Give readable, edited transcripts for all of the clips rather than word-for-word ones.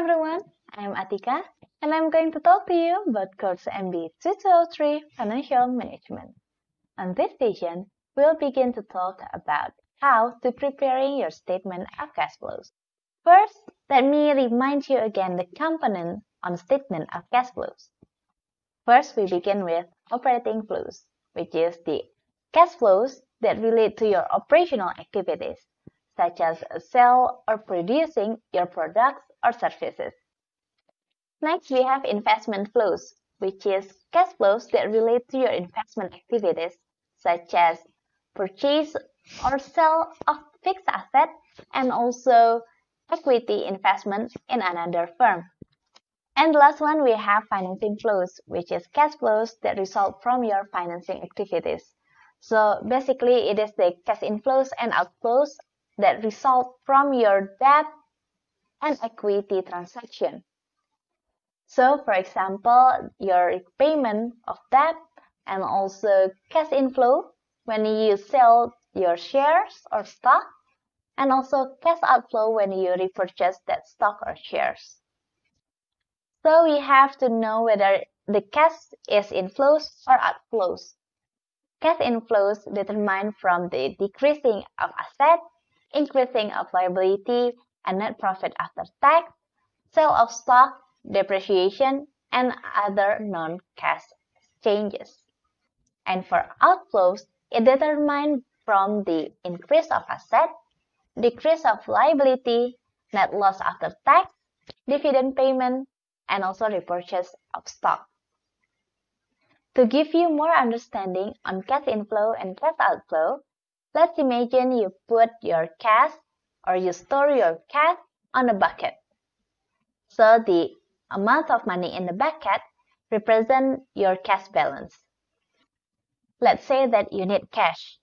everyone, I am Atika and I'm going to talk to you about course MBA 2203 Financial Management. On this session, we'll begin to talk about how to preparing your statement of cash flows. First, let me remind you again the component on statement of cash flows. First, we begin with operating flows, which is the cash flows that relate to your operational activities, such as sell or producing your products or services. Next, we have investment flows, which is cash flows that relate to your investment activities, such as purchase or sell of fixed assets and also equity investment in another firm. And the last one, we have financing flows, which is cash flows that result from your financing activities. So basically, it is the cash inflows and outflows that result from your debt and equity transaction. So, for example, your payment of debt and also cash inflow when you sell your shares or stock, and also cash outflow when you repurchase that stock or shares. So we have to know whether the cash is inflows or outflows. Cash inflows determined from the decreasing of assets, increasing of liability, and net profit after tax, sale of stock, depreciation, and other non-cash changes. And for outflows, it determined from the increase of assets, decrease of liability, net loss after tax, dividend payment, and also repurchase of stock. To give you more understanding on cash inflow and cash outflow, let's imagine you put your cash or you store your cash on a bucket. So the amount of money in the bucket represents your cash balance. Let's say that you need cash.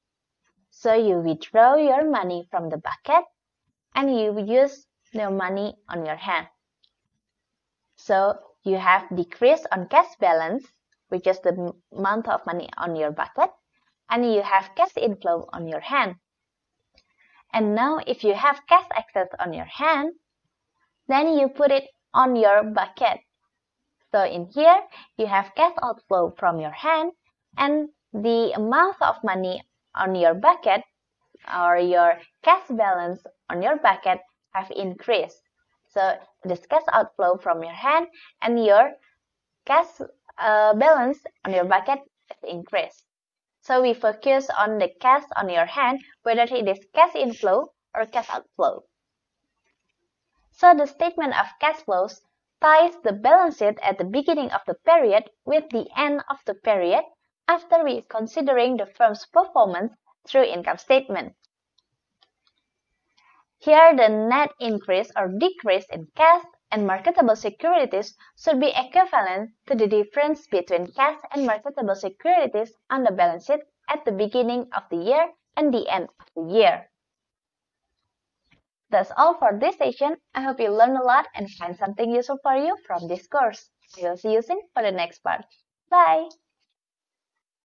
So you withdraw your money from the bucket and you use the money on your hand. So you have decrease on cash balance, which is the amount of money on your bucket, and you have cash inflow on your hand. And now if you have cash excess on your hand, then you put it on your bucket. So in here, you have cash outflow from your hand, and the amount of money on your bucket or your cash balance on your bucket have increased. So this cash outflow from your hand and your cash balance on your bucket is increased. So we focus on the cash on your hand, whether it is cash inflow or cash outflow. So the statement of cash flows ties the balance sheet at the beginning of the period with the end of the period after we considering the firm's performance through income statement. Here, the net increase or decrease in cash and marketable securities should be equivalent to the difference between cash and marketable securities on the balance sheet at the beginning of the year and the end of the year. That's all for this session. I hope you learned a lot and find something useful for you from this course. I will see you soon for the next part. Bye!